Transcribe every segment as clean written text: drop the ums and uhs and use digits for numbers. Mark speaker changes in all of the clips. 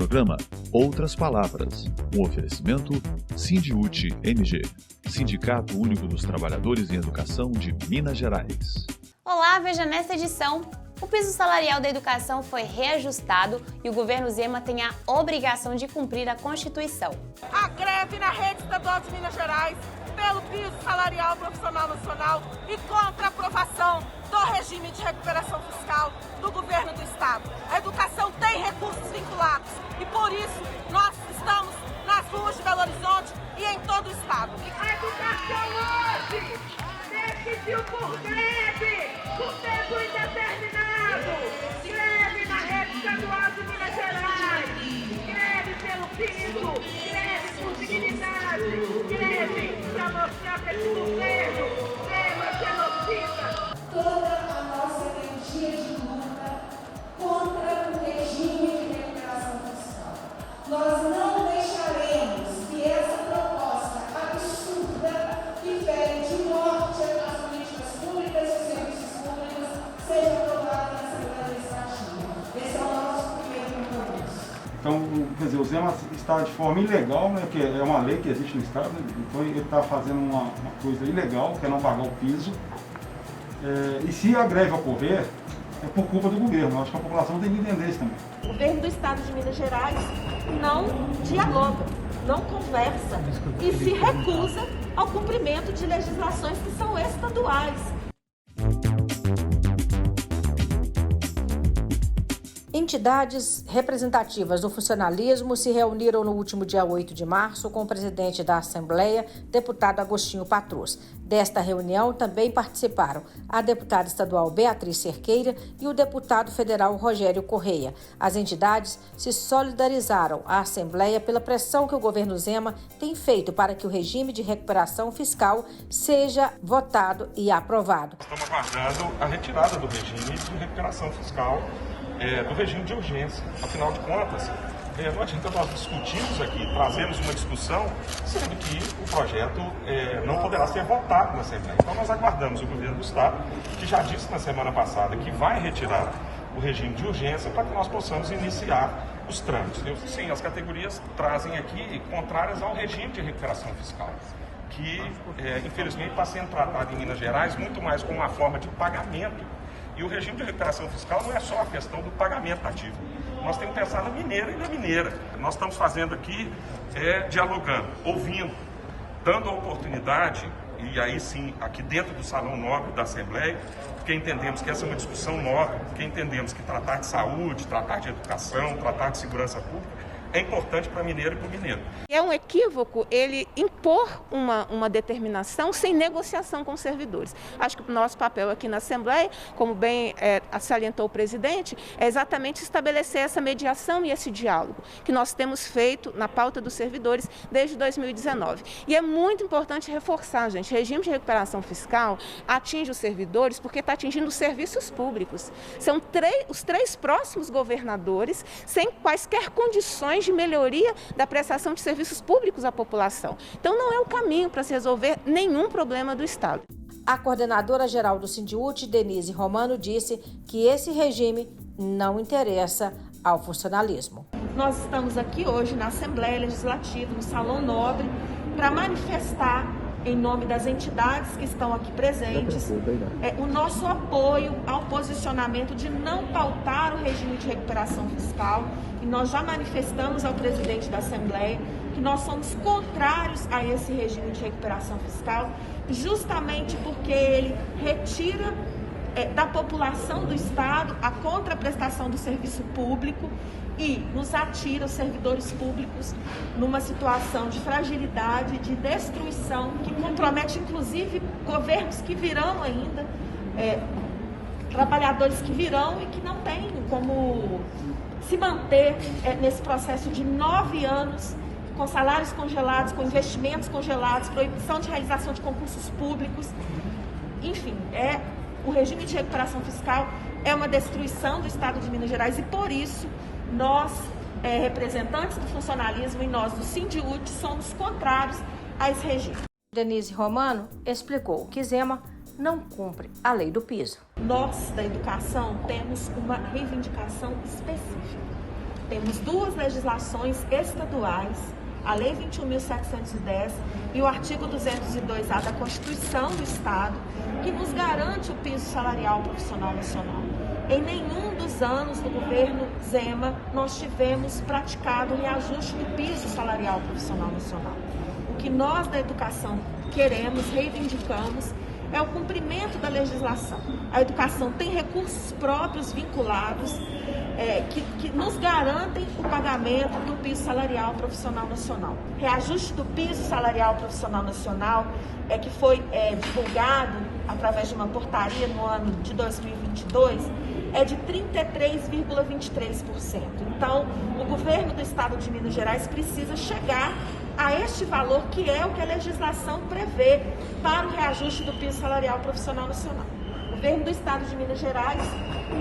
Speaker 1: programa Outras Palavras, um oferecimento Sindiúti MG, Sindicato Único dos Trabalhadores em Educação de Minas Gerais.
Speaker 2: Olá, veja nesta edição. O piso salarial da educação foi reajustado e o governo Zema tem a obrigação de cumprir a Constituição.
Speaker 3: A greve na rede estadual de Minas Gerais pelo piso salarial profissional nacional e contra a aprovação do regime de recuperação fiscal do governo do estado. A educação tem recursos vinculados e por isso nós estamos nas ruas de Belo Horizonte e em todo o estado.
Speaker 4: A educação hoje decidiu por greve, por tempo indeterminado. Greve na rede estadual de Minas Gerais. Greve pelo piso, greve por dignidade, greve para mostrar para esse governo genocida.
Speaker 5: Toda a nossa energia de luta contra o regime de recuperação fiscal. Nós não deixaremos que essa proposta absurda que fere de morte as políticas públicas e os serviços públicos seja aprovada na Assembleia Legislativa. Esse é o nosso primeiro compromisso.
Speaker 6: Então, quer dizer, o Zema está de forma ilegal, né, que é uma lei que existe no Estado, então ele está fazendo uma coisa ilegal, que é não pagar o piso. E se a greve ocorrer, é por culpa do governo. Eu acho que a população tem que entender isso também.
Speaker 3: O governo do estado de Minas Gerais não dialoga, não conversa e se recusa ao cumprimento de legislações que são estaduais.
Speaker 7: Entidades representativas do funcionalismo se reuniram no último dia 8 de março com o presidente da Assembleia, deputado Agostinho Patrus. Desta reunião também participaram a deputada estadual Beatriz Cerqueira e o deputado federal Rogério Correia. As entidades se solidarizaram à Assembleia pela pressão que o governo Zema tem feito para que o regime de recuperação fiscal seja votado e aprovado.
Speaker 8: Estamos aguardando a retirada do regime de recuperação fiscal, do regime de urgência. Afinal de contas, não adianta nós discutirmos aqui, trazemos uma discussão, sendo que o projeto não poderá ser votado na Assembleia. Então nós aguardamos o governo do Estado, que já disse na semana passada que vai retirar o regime de urgência para que nós possamos iniciar os trâmites. Sim, as categorias trazem aqui contrárias ao regime de recuperação fiscal, que infelizmente está sendo tratado em Minas Gerais muito mais como uma forma de pagamento. E o regime de recuperação fiscal não é só a questão do pagamento ativo. Nós temos que pensar na mineira e na mineira. Nós estamos fazendo aqui, dialogando, ouvindo, dando a oportunidade, e aí sim, aqui dentro do Salão Nobre da Assembleia, porque entendemos que essa é uma discussão nobre, porque entendemos que tratar de saúde, tratar de educação, tratar de segurança pública, é importante para mineiro e para o mineiro.
Speaker 3: É um equívoco ele impor uma determinação sem negociação com os servidores. Acho que o nosso papel aqui na Assembleia, como bem salientou o presidente, é exatamente estabelecer essa mediação e esse diálogo que nós temos feito na pauta dos servidores desde 2019. E é muito importante reforçar, gente, o regime de recuperação fiscal atinge os servidores porque está atingindo os serviços públicos. São os três próximos governadores sem quaisquer condições de melhoria da prestação de serviços públicos à população. Então não é o caminho para se resolver nenhum problema do Estado.
Speaker 7: A coordenadora-geral do Sindiúti, Denise Romano, disse que esse regime não interessa ao funcionalismo.
Speaker 3: Nós estamos aqui hoje na Assembleia Legislativa, no Salão Nobre, para manifestar em nome das entidades que estão aqui presentes, o nosso apoio ao posicionamento de não pautar o regime de recuperação fiscal. E nós já manifestamos ao presidente da Assembleia que nós somos contrários a esse regime de recuperação fiscal, justamente porque ele retira da população do Estado a contraprestação do serviço público e nos atira os servidores públicos numa situação de fragilidade, de destruição, que compromete inclusive governos que virão ainda, trabalhadores que virão e que não têm como se manter nesse processo de 9 anos, com salários congelados, com investimentos congelados, proibição de realização de concursos públicos. Enfim, o regime de recuperação fiscal é uma destruição do Estado de Minas Gerais e, por isso, nós, representantes do funcionalismo e nós do Sindiúti, somos contrários a esse regime.
Speaker 7: Denise Romano explicou que Zema não cumpre a lei do piso.
Speaker 3: Nós, da educação, temos uma reivindicação específica. temos duas legislações estaduais, a Lei 21.710 e o artigo 202A da Constituição do Estado, que nos garante o piso salarial profissional nacional. Em nenhum dos anos do governo Zema nós tivemos praticado o reajuste do piso salarial profissional nacional. O que nós da educação queremos, reivindicamos, é o cumprimento da legislação. A educação tem recursos próprios vinculados que nos garantem o pagamento do piso salarial profissional nacional. Reajuste do piso salarial profissional nacional que foi divulgado através de uma portaria no ano de 2022 é de 33,23%. Então, o governo do Estado de Minas Gerais precisa chegar a este valor, que é o que a legislação prevê para o reajuste do piso salarial profissional nacional. O governo do Estado de Minas Gerais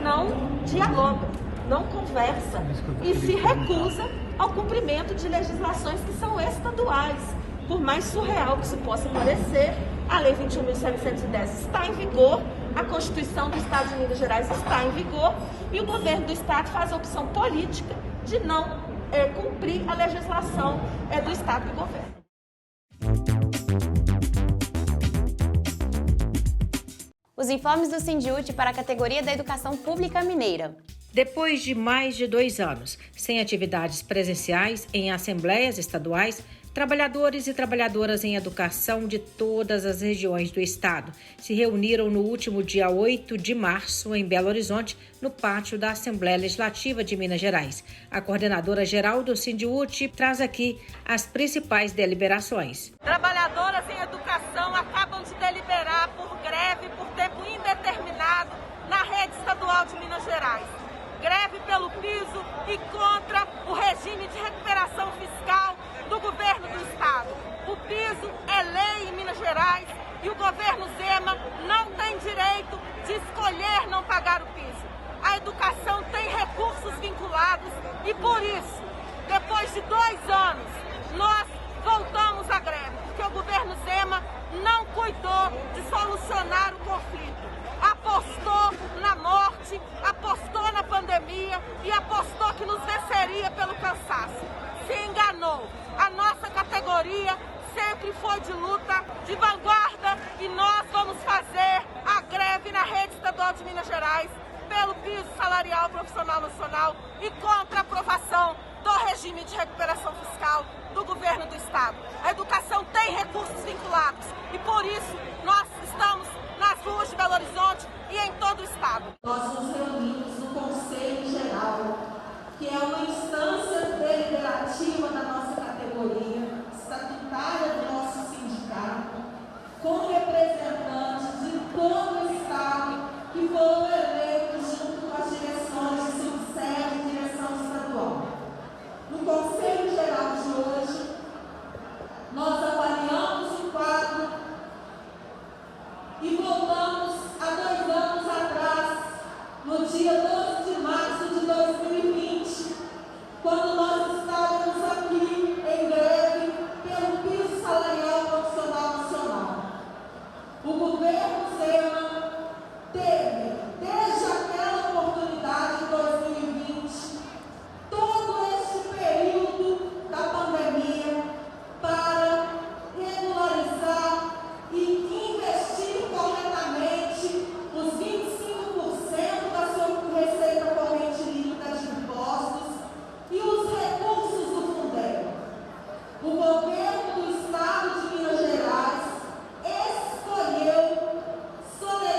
Speaker 3: não dialoga, não conversa e se recusa ao cumprimento de legislações que são estaduais. Por mais surreal que isso possa parecer, a Lei 21.710 está em vigor, a Constituição do Estado de Minas Gerais está em vigor e o governo do Estado faz a opção política de não cumprir a legislação do Estado que governa.
Speaker 2: Os informes do Sindiúti para a categoria da Educação Pública Mineira.
Speaker 7: Depois de mais de 2 anos sem atividades presenciais em assembleias estaduais, trabalhadores e trabalhadoras em educação de todas as regiões do estado se reuniram no último dia 8 de março em Belo Horizonte, no pátio da Assembleia Legislativa de Minas Gerais. A coordenadora geral do Sindiúti traz aqui as principais deliberações.
Speaker 3: Trabalhadoras em educação acabam de deliberar por greve por tempo indeterminado na rede estadual de Minas Gerais. Greve pelo piso e contra o regime de recuperação fiscal do governo do estado. O piso é lei em Minas Gerais e o governo Zema não tem direito de escolher não pagar o piso. A educação tem recursos vinculados e por isso, depois de 2 anos, nós voltamos à greve, porque o governo Zema não cuidou de solucionar o conflito. Apostou na morte, apostou na pandemia e apostou que nos venceria pelo cansaço. Se enganou. A nossa categoria sempre foi de luta, de vanguarda e nós vamos fazer a greve na rede estadual de Minas Gerais pelo piso salarial profissional nacional e contra a aprovação do regime de recuperação fiscal do governo do estado. A educação tem recursos vinculados e por isso nós estamos nas ruas de Belo Horizonte e em todo o estado.
Speaker 5: Nós nos reunimos no Conselho Geral, que é uma instância deliberativa da nossa categoria, estatutária do nosso sindicato, com representantes de todo o estado que foram eleitos junto com as direções de subsede e direção estadual. No Conselho Geral de hoje, nós avaliamos o quadro e voltamos a 2 anos atrás, no dia 12 de março de 2020, quando nós estávamos aqui em greve pelo piso salarial profissional nacional. O governo Zema teve, desde aquela oportunidade de 2020, todo este período da pandemia para regularizar e investir corretamente os 25% da sua receita corrente líquida de impostos e os recursos do Fundeb. O governo do estado de Minas Gerais escolheu sonegar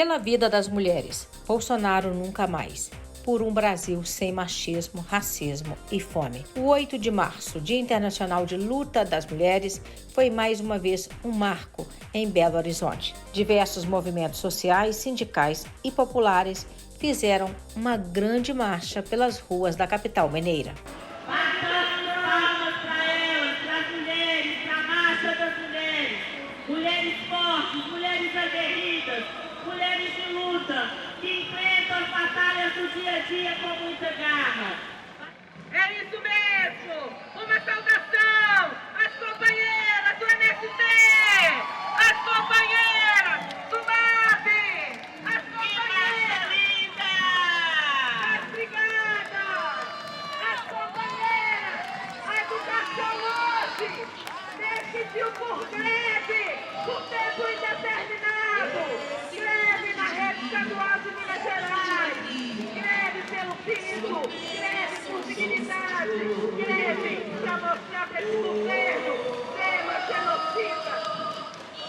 Speaker 7: Pela vida das mulheres, Bolsonaro nunca mais. Por um Brasil sem machismo, racismo e fome. O 8 de março, Dia Internacional de Luta das Mulheres, foi mais uma vez um marco em Belo Horizonte. Diversos movimentos sociais, sindicais e populares fizeram uma grande marcha pelas ruas da capital mineira.
Speaker 4: Palmas para elas, para as mulheres, para a marcha das mulheres. Mulheres fortes, mulheres aguerridas, mulheres de luta, que enfrentam as batalhas do dia a dia com muita garra. É isso mesmo! Uma saudação às companheiras do MST, às companheiras do MAB, às companheiras linda! As brigadas, as companheiras, a educação hoje decidiu por greve, por tempo indeterminado, greve na rede estadual de Minas Gerais, greve pelo piso, greve por dignidade, greve para mostrar para esse governo tema genocida.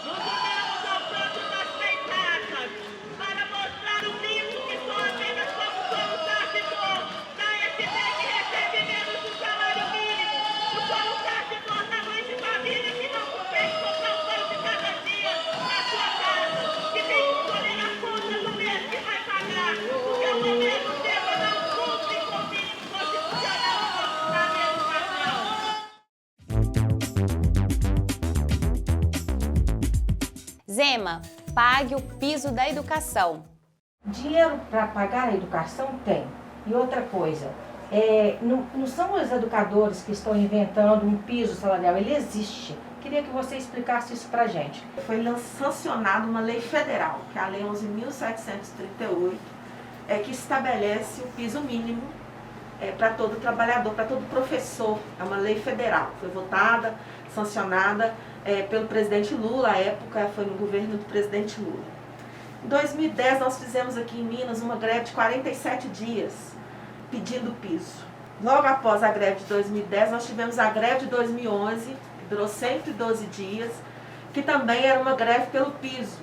Speaker 4: Nos unimos ao canto das peitadas para mostrar o piso que só apenas somos soluçador da SD que recebe menos do salário mínimo, o soluçador da mãe de família que não consegue comprar o pão de cada dia na sua casa, que tem que escolher a conta do mês que vai pagar, porque o governo tema não cumpre com o mínimo constitucional da educação.
Speaker 2: Zema, pague o piso da educação.
Speaker 7: Dinheiro para pagar a educação tem. E outra coisa, não são os educadores que estão inventando um piso salarial, ele existe. Queria que você explicasse isso para a gente.
Speaker 3: Foi sancionada uma lei federal, que é a Lei 11.738, que estabelece o piso mínimo para todo trabalhador, para todo professor. É uma lei federal, foi votada, sancionada pelo presidente Lula, à época foi no governo do presidente Lula. Em 2010 nós fizemos aqui em Minas uma greve de 47 dias pedindo piso. Logo após a greve de 2010 nós tivemos a greve de 2011, que durou 112 dias, que também era uma greve pelo piso.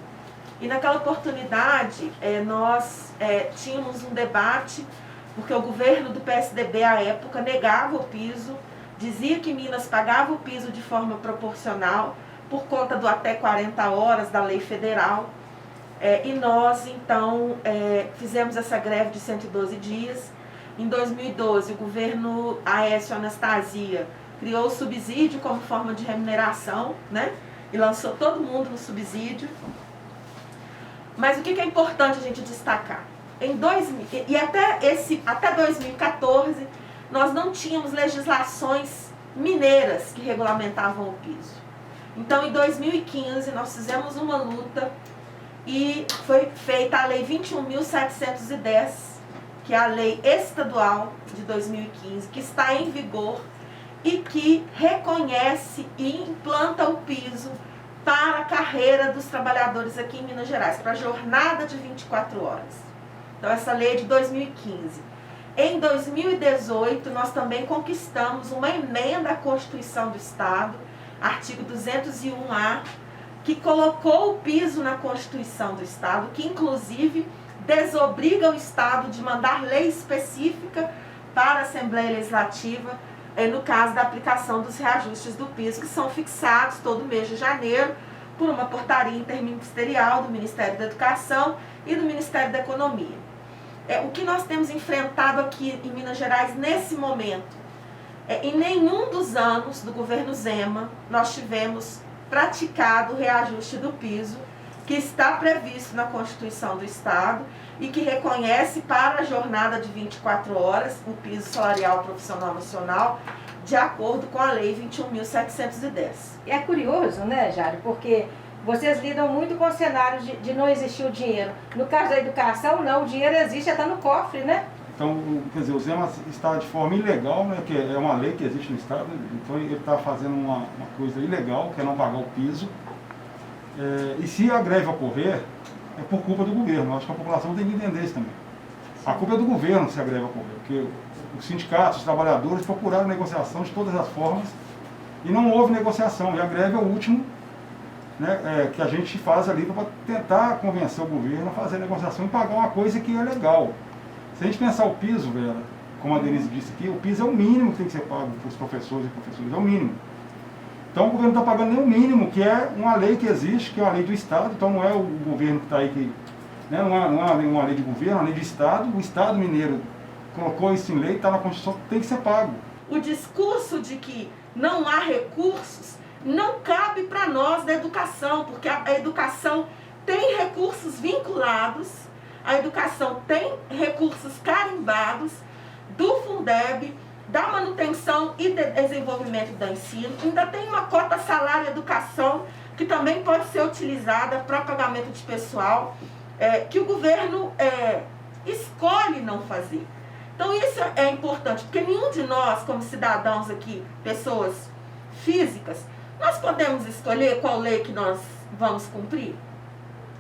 Speaker 3: E naquela oportunidade nós tínhamos um debate, porque o governo do PSDB à época negava o piso, dizia que Minas pagava o piso de forma proporcional, por conta do até 40 horas da lei federal. E nós, então, fizemos essa greve de 112 dias. Em 2012, o governo Aécio Anastasia criou o subsídio como forma de remuneração, né? E lançou todo mundo no subsídio. Mas o que é importante a gente destacar? Até 2014, nós não tínhamos legislações mineiras que regulamentavam o piso. Então, em 2015, nós fizemos uma luta e foi feita a Lei 21.710, que é a lei estadual de 2015, que está em vigor e que reconhece e implanta o piso para a carreira dos trabalhadores aqui em Minas Gerais, para a jornada de 24 horas. Então, essa lei é de 2015. Em 2018, nós também conquistamos uma emenda à Constituição do Estado, artigo 201A, que colocou o piso na Constituição do Estado, que inclusive desobriga o Estado de mandar lei específica para a Assembleia Legislativa, no caso da aplicação dos reajustes do piso, que são fixados todo mês de janeiro por uma portaria interministerial do Ministério da Educação e do Ministério da Economia. O que nós temos enfrentado aqui em Minas Gerais nesse momento, em nenhum dos anos do governo Zema nós tivemos praticado o reajuste do piso, que está previsto na Constituição do Estado e que reconhece para a jornada de 24 horas o piso salarial profissional nacional, de acordo com a Lei 21.710.
Speaker 7: É curioso, né, Jário, porque vocês lidam muito com o cenário de não existir o dinheiro. No caso da educação, não, o dinheiro existe, já está no cofre, né?
Speaker 6: Então, quer dizer, o Zema está de forma ilegal, né, que é uma lei que existe no Estado, então ele está fazendo uma coisa ilegal, que é não pagar o piso. E se a greve ocorrer, é por culpa do governo. Eu acho que a população tem que entender isso também. A culpa é do governo se a greve ocorrer, porque os sindicatos, os trabalhadores procuraram negociação de todas as formas e não houve negociação. E a greve é o último né, que a gente faz ali para tentar convencer o governo a fazer a negociação e pagar uma coisa que é legal. Se a gente pensar o piso, Vera, como a Denise disse aqui, o piso é o mínimo que tem que ser pago para os professores e professoras, é o mínimo. Então o governo não está pagando nem o mínimo, que é uma lei que existe, que é uma lei do Estado, então não é o governo que está aí, que, né, não é uma lei de governo, é uma lei de Estado, o Estado mineiro colocou isso em lei, está na Constituição, tem que ser pago.
Speaker 3: O discurso de que não há recursos não cabe para nós da educação, porque a educação tem recursos vinculados, a educação tem recursos carimbados do Fundeb, da manutenção e desenvolvimento do ensino, ainda tem uma cota salário educação que também pode ser utilizada para pagamento de pessoal, que o governo escolhe não fazer. Então isso é importante, porque nenhum de nós, como cidadãos aqui, pessoas físicas, nós podemos escolher qual lei que nós vamos cumprir?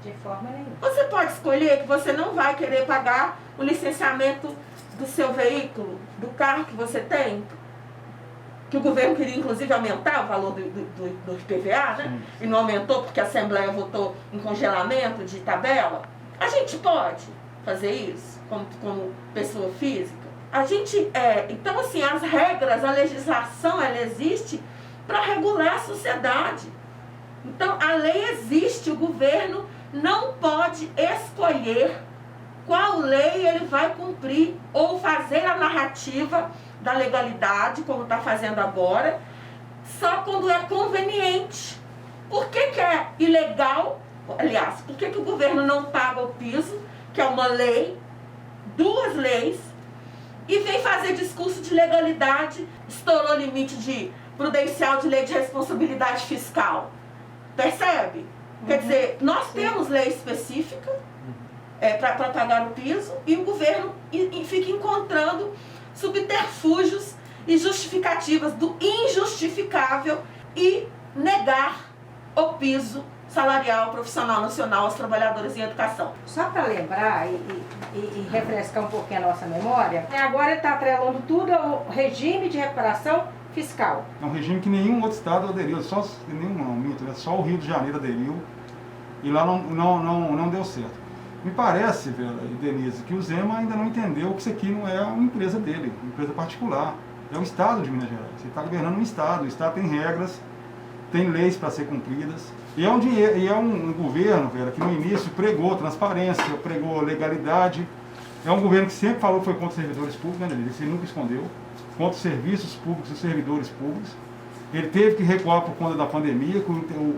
Speaker 7: De forma nenhuma.
Speaker 3: Você pode escolher que você não vai querer pagar o licenciamento do seu veículo, do carro que você tem, que o governo queria inclusive aumentar o valor do IPVA, né? E não aumentou porque a Assembleia votou em congelamento de tabela. A gente pode fazer isso como pessoa física? A gente, então assim, as regras, a legislação, ela existe para regular a sociedade. Então a lei existe, o governo não pode escolher qual lei ele vai cumprir ou fazer a narrativa da legalidade, como está fazendo agora, só quando é conveniente. Por que é ilegal? Aliás, por que o governo não paga o piso, que é uma lei, duas leis, e vem fazer discurso de legalidade, estourou o limite de prudencial de lei de responsabilidade fiscal? Percebe? Quer dizer, nós temos lei específica para pagar o piso e o governo fica encontrando subterfúgios e justificativas do injustificável e negar o piso salarial profissional nacional aos trabalhadores em educação.
Speaker 7: Só para lembrar e refrescar um pouquinho a nossa memória, agora ele está atrelando tudo ao regime de recuperação fiscal.
Speaker 6: É um regime que nenhum outro estado aderiu, só o Rio de Janeiro aderiu e lá não deu certo. Me parece, Vera e Denise, que o Zema ainda não entendeu que isso aqui não é uma empresa dele, uma empresa particular. É o Estado de Minas Gerais. Ele está governando um Estado. O Estado tem regras, tem leis para ser cumpridas. E é um governo, Vera, que no início pregou transparência, pregou legalidade. É um governo que sempre falou que foi contra os servidores públicos, né, Denise? Ele nunca escondeu. Contra os serviços públicos e os servidores públicos. Ele teve que recuar por conta da pandemia.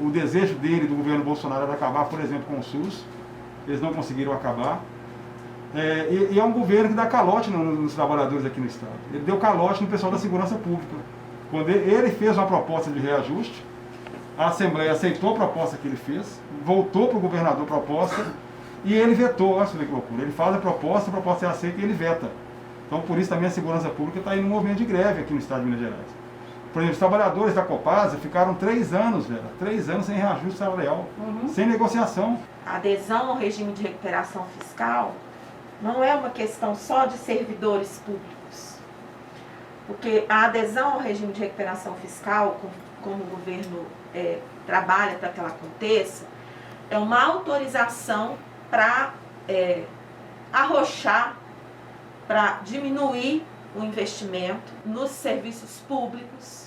Speaker 6: O desejo dele, do governo Bolsonaro, era acabar, por exemplo, com o SUS. Eles não conseguiram acabar. E é um governo que dá calote nos trabalhadores aqui no Estado. Ele deu calote no pessoal da segurança pública. Quando ele fez uma proposta de reajuste, a Assembleia aceitou a proposta que ele fez, voltou para o governador a proposta e ele vetou. Olha que loucura. Ele faz a proposta é aceita e ele veta. Então, por isso também a segurança pública está aí no movimento de greve aqui no Estado de Minas Gerais. Por exemplo, os trabalhadores da Copasa ficaram 3 anos, Vera, 3 anos sem reajuste salarial, sem negociação.
Speaker 3: A adesão ao regime de recuperação fiscal não é uma questão só de servidores públicos. Porque a adesão ao regime de recuperação fiscal, como o governo trabalha para que ela aconteça, é uma autorização para arrochar, para diminuir o investimento nos serviços públicos.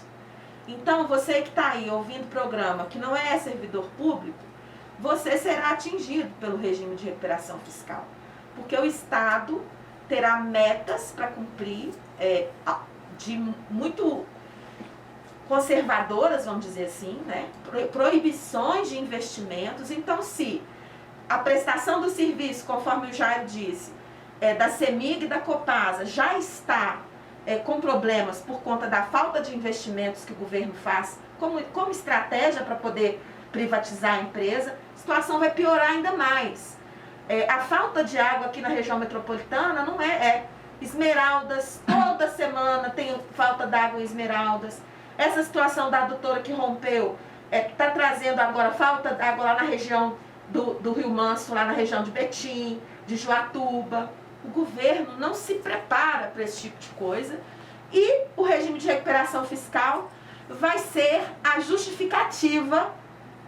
Speaker 3: Então, você que está aí ouvindo o programa, que não é servidor público, você será atingido pelo regime de recuperação fiscal. Porque o Estado terá metas para cumprir, de muito conservadoras, vamos dizer assim, né? Proibições de investimentos. Então, se a prestação do serviço, conforme o Jairo disse, da CEMIG e da Copasa já está com problemas por conta da falta de investimentos que o governo faz como estratégia para poder privatizar a empresa, a situação vai piorar ainda mais. A falta de água aqui na região metropolitana não Esmeraldas, toda semana tem falta d'água em Esmeraldas. Essa situação da adutora que rompeu está trazendo agora falta d'água lá na região do Rio Manso, lá na região de Betim, de Joatuba. O governo não se prepara para esse tipo de coisa e o regime de recuperação fiscal vai ser a justificativa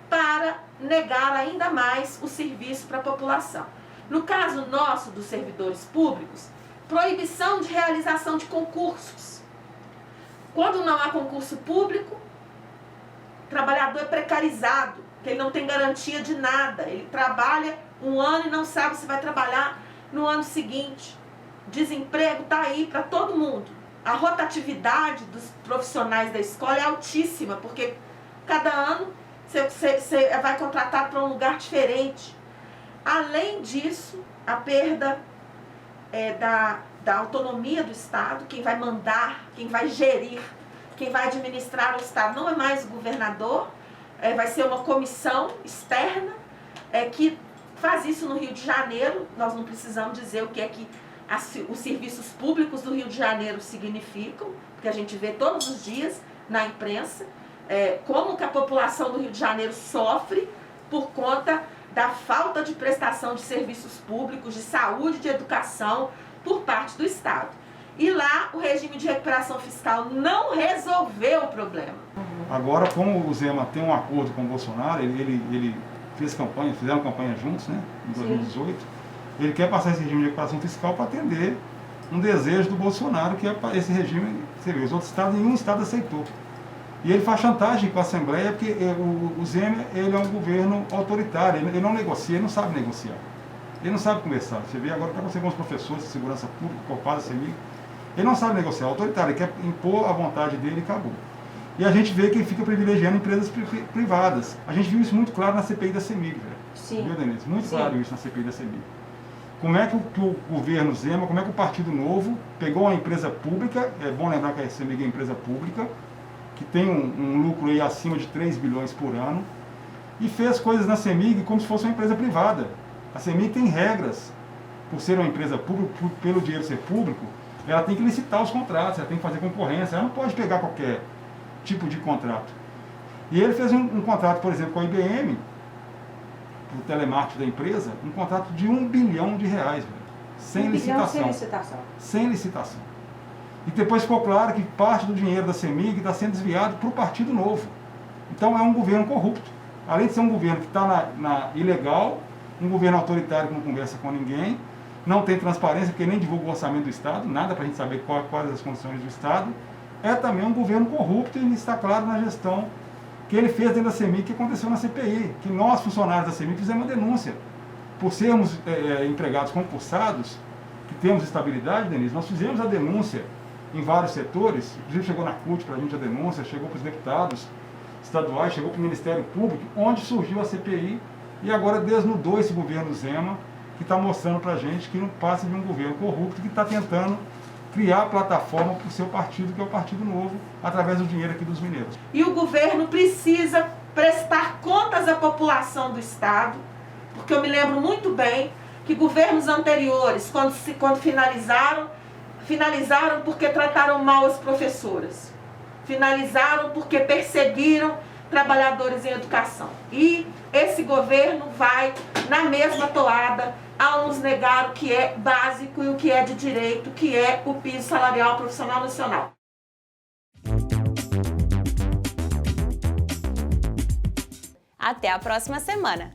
Speaker 3: para negar ainda mais o serviço para a população. No caso nosso, dos servidores públicos, proibição de realização de concursos. Quando não há concurso público, o trabalhador é precarizado, porque ele não tem garantia de nada. Ele trabalha um ano e não sabe se vai trabalhar no ano seguinte. Desemprego está aí para todo mundo. A rotatividade dos profissionais da escola é altíssima, porque cada ano você vai contratar para um lugar diferente. Além disso, a perda da autonomia do Estado, quem vai mandar, quem vai gerir, quem vai administrar o Estado não é mais o governador, vai ser uma comissão externa que faz isso no Rio de Janeiro. Nós não precisamos dizer o que é que os serviços públicos do Rio de Janeiro significam, porque a gente vê todos os dias na imprensa como que a população do Rio de Janeiro sofre por conta da falta de prestação de serviços públicos, de saúde, de educação, por parte do Estado. E lá o regime de recuperação fiscal não resolveu o problema.
Speaker 6: Agora, como o Zema tem um acordo com o Bolsonaro, ele fizeram campanha juntos, né, em 2018, ele quer passar esse regime de recuperação fiscal para atender um desejo do Bolsonaro, que é esse regime, você vê, os outros estados, nenhum estado aceitou. E ele faz chantagem com a Assembleia, porque o Zema, ele é um governo autoritário, ele não negocia, ele não sabe negociar. Ele não sabe conversar. Você vê agora que você com os professores de segurança pública, Copada, CEMIG, ele não sabe negociar, é autoritário, ele quer impor a vontade dele e acabou. E a gente vê que ele fica privilegiando empresas privadas. A gente viu isso muito claro na CPI da CEMIG, velho.
Speaker 7: Sim.
Speaker 6: Viu, Denise? Muito claro isso na CPI da CEMIG. Como é que o governo Zema, como é que o Partido Novo pegou uma empresa pública, é bom lembrar que a CEMIG é empresa pública, que tem um lucro aí acima de 3 bilhões por ano, e fez coisas na CEMIG como se fosse uma empresa privada. A CEMIG tem regras, por ser uma empresa pública, pelo dinheiro ser público, ela tem que licitar os contratos, ela tem que fazer concorrência, ela não pode pegar qualquer tipo de contrato. E ele fez um contrato, por exemplo, com a IBM, para o telemarketing da empresa, um contrato de R$1 bilhão, velho, sem licitação. Sem licitação. E depois ficou claro que parte do dinheiro da CEMIG está sendo desviado para o Partido Novo. Então é um governo corrupto. Além de ser um governo que está na ilegal, um governo autoritário que não conversa com ninguém, não tem transparência, porque nem divulga o orçamento do Estado, nada para a gente saber quais as condições do Estado, é também um governo corrupto, e está claro na gestão que ele fez dentro da CEMIG, que aconteceu na CPI, que nós, funcionários da CEMIG, fizemos uma denúncia. Por sermos empregados concursados, que temos estabilidade, Denise, nós fizemos a denúncia em vários setores, inclusive chegou na CUT para a gente a denúncia, chegou para os deputados estaduais, chegou para o Ministério Público, onde surgiu a CPI, e agora desnudou esse governo Zema, que está mostrando para a gente que não passa de um governo corrupto, que está tentando criar a plataforma para o seu partido, que é o Partido Novo, através do dinheiro aqui dos mineiros.
Speaker 3: E o governo precisa prestar contas à população do Estado, porque eu me lembro muito bem que governos anteriores, quando finalizaram porque trataram mal as professoras, finalizaram porque perseguiram trabalhadores em educação. E esse governo vai na mesma toada ao nos negar o que é básico e o que é de direito, que é o piso salarial profissional nacional.
Speaker 2: Até a próxima semana!